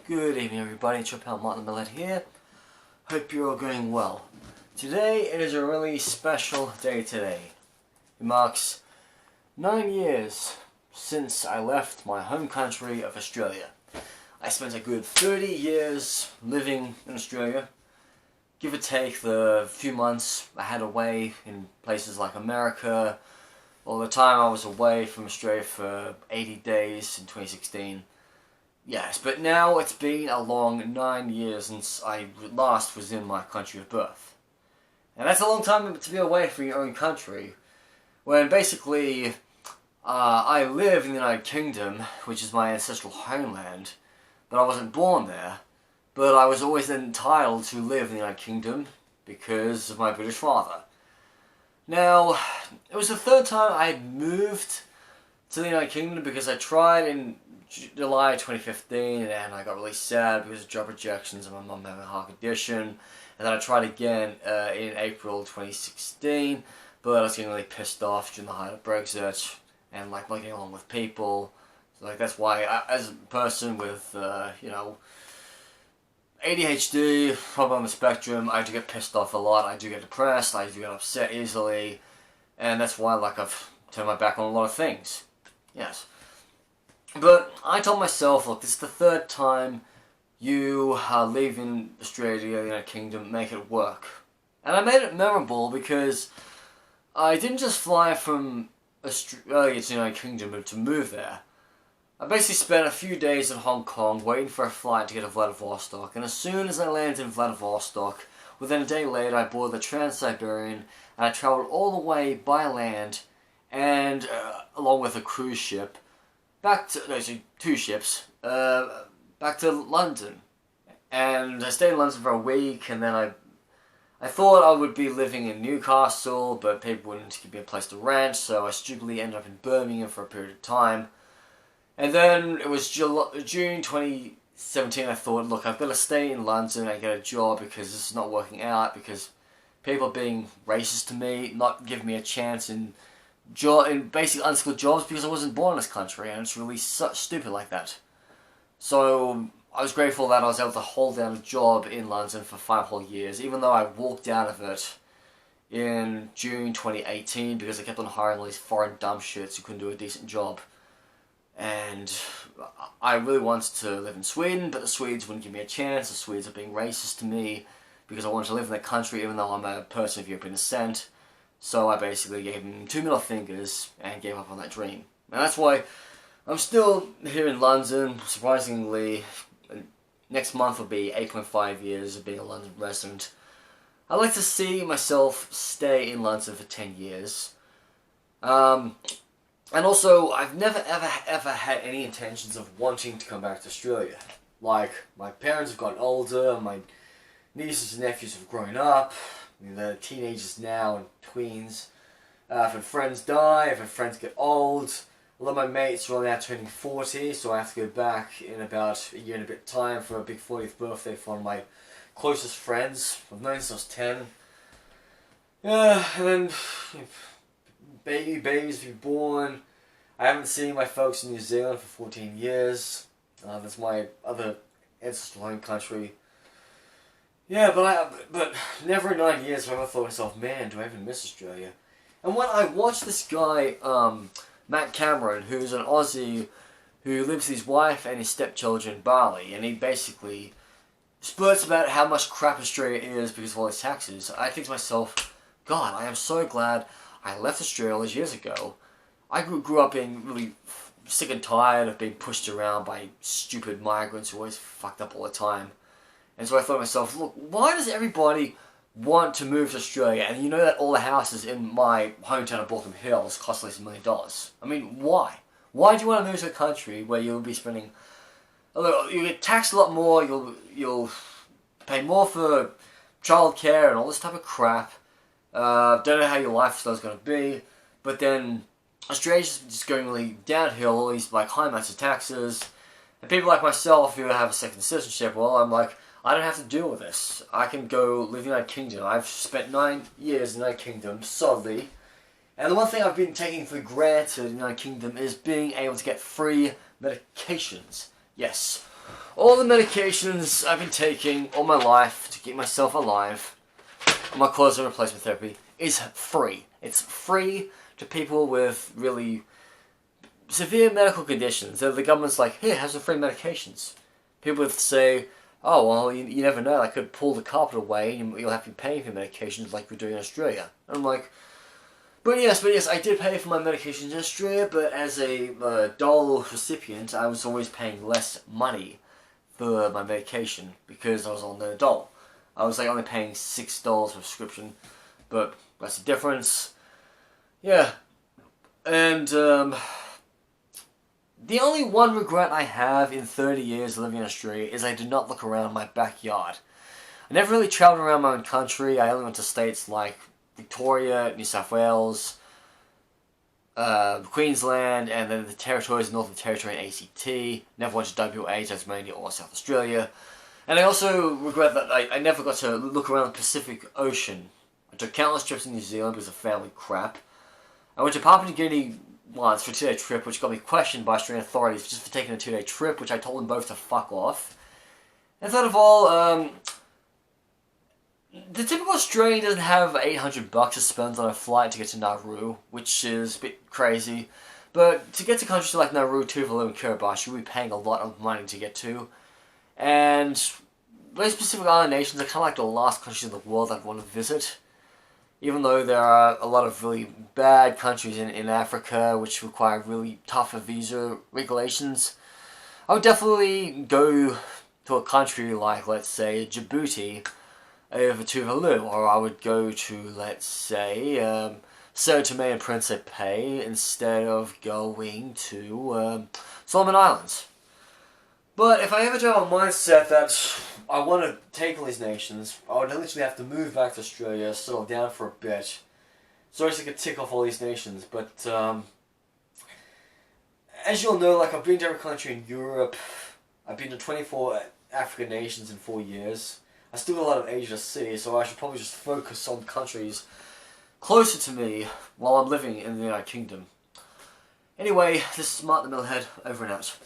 Good evening everybody, it's your pal Metalhead here. Hope you're all going well. Today it is a really special day today. It marks 9 years since I left my home country of Australia. I spent a good 30 years living in Australia. Give or take the few months I had away in places like America, or the time I was away from Australia for 80 days in 2016. Yes, but now it's been a long 9 years since I last was in my country of birth. And that's a long time to be away from your own country, when basically I live in the United Kingdom, which is my ancestral homeland, but I wasn't born there. But I was always entitled to live in the United Kingdom because of my British father. Now, it was the third time I had moved to the United Kingdom because I tried in July 2015 and I got really sad because of job rejections and my mum having a heart condition. And then I tried again in April 2016, but I was getting really pissed off during the height of Brexit and like not getting along with people. So like that's why as a person with ADHD, problem on the spectrum, I do get pissed off a lot, I do get depressed, I do get upset easily, and that's why like I've turned my back on a lot of things. Yes. But I told myself, look, this is the third time you are leaving Australia, the United Kingdom, make it work. And I made it memorable because I didn't just fly from Australia to the United Kingdom but to move there. I basically spent a few days in Hong Kong waiting for a flight to get to Vladivostok, and as soon as I landed in Vladivostok, within a day later I boarded the Trans-Siberian and I travelled all the way by land and along with a cruise ship back to, no, actually two ships, back to London. And I stayed in London for a week, and then I thought I would be living in Newcastle, but people wouldn't give me a place to rent, so I stupidly ended up in Birmingham for a period of time. And then it was June 2017, I thought, look, I've got to stay in London and get a job because this is not working out, because people are being racist to me, not giving me a chance in basically unskilled jobs because I wasn't born in this country, and it's really stupid like that. So I was grateful that I was able to hold down a job in London for 5 whole years, even though I walked out of it in June 2018 because I kept on hiring all these foreign dumb shits who couldn't do a decent job. And I really wanted to live in Sweden, but the Swedes wouldn't give me a chance. The Swedes are being racist to me because I wanted to live in that country even though I'm a person of European descent. So I basically gave them 2 middle fingers and gave up on that dream. And that's why I'm still here in London. Surprisingly, next month will be 8.5 years of being a London resident. I'd like to see myself stay in London for 10 years. And also, I've never ever had any intentions of wanting to come back to Australia. Like, my parents have gotten older, my nieces and nephews have grown up, they're teenagers now and tweens. I've had friends die, I've had friends get old. A lot of my mates are all now turning 40, so I have to go back in about a year and a bit time for a big 40th birthday for one of my closest friends. I've known since I was 10. Yeah, and then babies be born. I haven't seen my folks in New Zealand for 14 years. That's my other ancestral home country. Yeah, but never in 9 years have I ever thought to myself, man, do I even miss Australia? And when I watched this guy, Matt Cameron, who's an Aussie who lives with his wife and his stepchildren in Bali, and he basically spurts about how much crap Australia is because of all its taxes, I think to myself, God, I am so glad I left Australia years ago. I grew up being really sick and tired of being pushed around by stupid migrants who always fucked up all the time. And so I thought to myself, look, why does everybody want to move to Australia? And you know that all the houses in my hometown of Balkham Hills cost less than $1 million. I mean, why? Why do you want to move to a country where you'll be spending, you get taxed a lot more, you'll pay more for childcare and all this type of crap. Don't know how your lifestyle's going to be, but then Australia's just going really downhill, all these like high amounts of taxes, and people like myself who have a second citizenship, well, I'm like, I don't have to deal with this. I can go live in the United Kingdom. I've spent 9 years in the United Kingdom, solidly. And the one thing I've been taking for granted in the United Kingdom is being able to get free medications. Yes, All the medications I've been taking all my life to keep myself alive, my clothes replacement therapy, is free. It's free to people with really severe medical conditions. The government's like, here, have some free medications. People would say, oh, well, you never know, I could pull the carpet away and you'll have to be paying for medications like we do in Australia. And I'm like, but yes, I did pay for my medications in Australia, but as a dole recipient, I was always paying less money for my medication because I was on the dole. I was like only paying $6 for prescription, but that's the difference. Yeah, and the only one regret I have in 30 years living in Australia is I did not look around my backyard. I never really travelled around my own country. I only went to states like Victoria, New South Wales, Queensland, and then the territories, Northern Territory and ACT. Never went to WA, Tasmania, or South Australia. And I also regret that I never got to look around the Pacific Ocean. I took countless trips in New Zealand because of family crap. I went to Papua New Guinea once for a 2-day trip, which got me questioned by Australian authorities just for taking a 2-day trip, which I told them both to fuck off. And third of all, the typical Australian doesn't have $800 to spend on a flight to get to Nauru, which is a bit crazy. But to get to countries like Nauru, Tuvalu, and Kiribati, you'll be paying a lot of money to get to. And those Pacific Island nations are kind of like the last countries in the world I'd want to visit. Even though there are a lot of really bad countries in Africa which require really tougher visa regulations, I would definitely go to a country like, let's say, Djibouti over Tuvalu, or I would go to, let's say, Sao Tome and Principe instead of going to Solomon Islands. But if I ever do have a mindset that I want to take all these nations, I would literally have to move back to Australia, settle down for a bit, so I could tick off all these nations. But as you all know, like, I've been to every country in Europe. I've been to 24 African nations in 4 years. I still got a lot of Asia to see, so I should probably just focus on countries closer to me while I'm living in the United Kingdom. Anyway, this is Mark the Metalhead, over and out.